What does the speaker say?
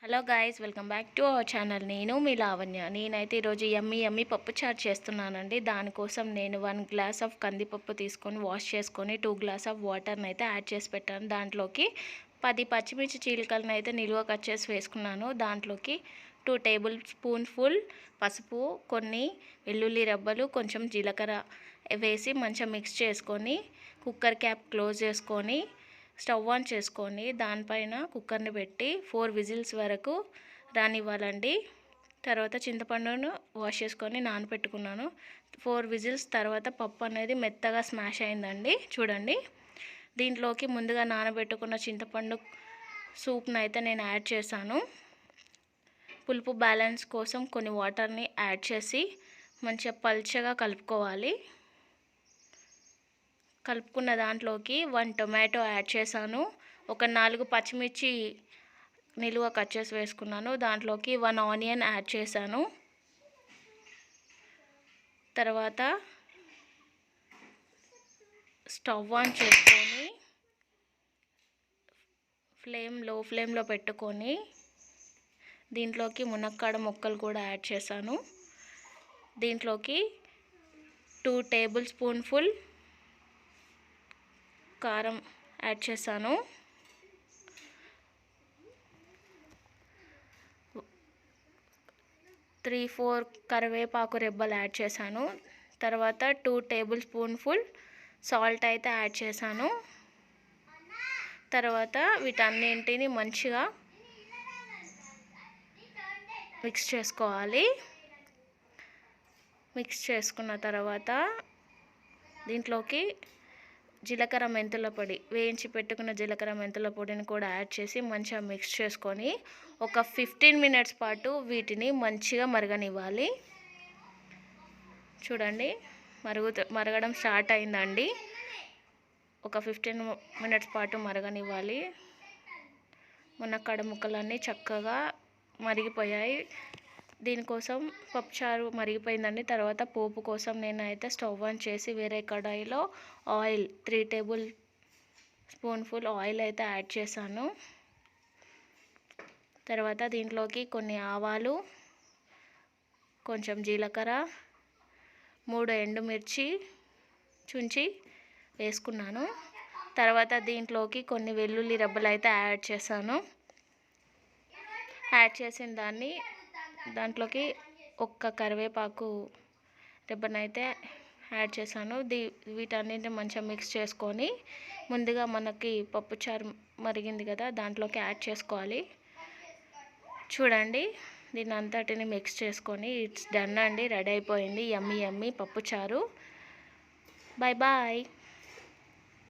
Hello guys, welcome back to our channel. నేను మీ లావణ్య. నేనైతే ఈరోజు యమ్మీ పప్పు చారు చేస్తున్నానండి. దానికోసం నేను 1 గ్లాస్ ఆఫ్ కందిపప్పు తీసుకొని వాష్ చేసుకొని 2 గ్లాస్ ఆఫ్ వాటర్ని అయితే యాడ్ చేసి పెట్టాను. దాంట్లోకి 10 పచ్చిమిర్చి చీలికలను అయితే నిలువ కట్ చేసి వేసుకున్నాను. దాంట్లోకి 2 టేబుల్ స్పూన్ ఫుల్ పసుపు, కొన్ని వెల్లుల్లి రబ్బలు, కొంచెం జీలకర్ర వేసి మంచిగా మిక్స్ చేసుకొని కుక్కర్ క్యాప్ క్లోజ్ చేసుకొని స్టవ్ ఆన్ చేసుకొని దానిపైన కుక్కర్ని పెట్టి 4 విజిల్స్ వరకు రానివ్వాలండి. తర్వాత చింతపండును వాష్ చేసుకొని నానబెట్టుకున్నాను. 4 విజిల్స్ తర్వాత పప్పు అనేది మెత్తగా స్మాష్ అయిందండి. చూడండి, దీంట్లోకి ముందుగా నానబెట్టుకున్న చింతపండు సూప్ని అయితే నేను యాడ్ చేశాను. పులుపు బ్యాలెన్స్ కోసం కొన్ని వాటర్ని యాడ్ చేసి మంచిగా పల్చగా కలుపుకోవాలి. కలుపుకున్న దాంట్లోకి 1 టొమాటో యాడ్ చేశాను. ఒక 4 పచ్చిమిర్చి నిలువ కట్ చేసి వేసుకున్నాను. దాంట్లోకి 1 ఆనియన్ యాడ్ చేశాను. తర్వాత స్టవ్ ఆన్ చేసుకొని లో ఫ్లేమ్లో పెట్టుకొని దీంట్లోకి మునక్కాడ ముక్కలు కూడా యాడ్ చేశాను. దీంట్లోకి 2 టేబుల్ స్పూన్ ఫుల్ కారం యాడ్ చేశాను. 3-4 కరివేపాకు రెబ్బలు యాడ్ చేశాను. తర్వాత 2 టేబుల్ స్పూన్ ఫుల్ సాల్ట్ అయితే యాడ్ చేశాను. తర్వాత వీటన్నింటిని మంచిగా మిక్స్ చేసుకోవాలి. మిక్స్ చేసుకున్న తర్వాత దీంట్లోకి జీలకర్ర మెంతుల పొడి, వేయించి పెట్టుకున్న జీలకర్ర మెంతుల పొడిని కూడా యాడ్ చేసి మంచిగా మిక్స్ చేసుకొని ఒక 15 మినిట్స్ పాటు వీటిని మంచిగా మరగనివ్వాలి. చూడండి, మరగడం స్టార్ట్ అయిందండి. ఒక 15 మినిట్స్ పాటు మరగనివ్వాలి. మునక్కాడ ముక్కలన్నీ చక్కగా మరిగిపోయాయి. దీనికోసం పప్పుచారు మరిగిపోయిందండి. తర్వాత పోపు కోసం నేనైతే స్టవ్ ఆన్ చేసి వేరే కడాయిలో oil 3 table spoon full oil అయితే యాడ్ చేశాను. తర్వాత దీంట్లోకి కొన్ని ఆవాలు, కొంచెం జీలకర్ర, 3 ఎండుమిర్చి చుంచి వేసుకున్నాను. తర్వాత దీంట్లోకి కొన్ని వెల్లుల్లి రబ్బలు అయితే యాడ్ చేశాను. యాడ్ చేసిన దాంట్లోకి ఒక్క కరివేపాకు రెబ్బనైతే యాడ్ చేశాను. వీటన్నింటిని మంచిగా మిక్స్ చేసుకొని ముందుగా మనకి పప్పుచారు మరిగింది కదా, దాంట్లోకి యాడ్ చేసుకోవాలి. చూడండి, దీన్ని అంతటిని మిక్స్ చేసుకొని ఇట్స్ డన్ అండి. రెడీ అయిపోయింది యమ్మీ పప్పుచారు. Bye bye.